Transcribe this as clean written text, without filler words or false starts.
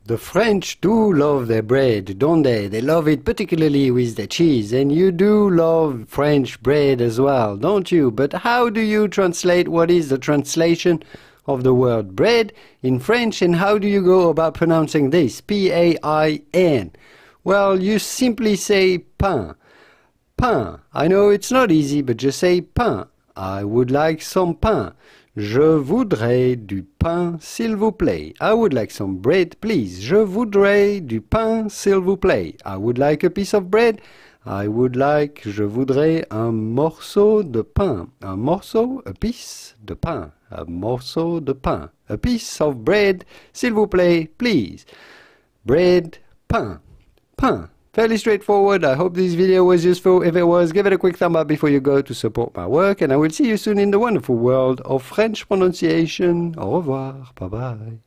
The French do love their bread, don't they? They love it particularly with the cheese, and you do love French bread as well, don't you? But how do you translate what is the translation of the word bread in French, and how do you go about pronouncing this? P-A-I-N. Well, you simply say pain. Pain. I know it's not easy, but just say pain. I would like some pain. Je voudrais du pain, s'il vous plaît. I would like some bread, please. Je voudrais du pain, s'il vous plaît. I would like a piece of bread. Je voudrais un morceau de pain. Un morceau, a piece de pain. A morceau de pain. A piece of bread, s'il vous plaît, please. Bread, pain. Pain. Fairly straightforward. I hope this video was useful. If it was, give it a quick thumb up before you go to support my work, and I will see you soon in the wonderful world of French pronunciation. Au revoir. Bye-bye.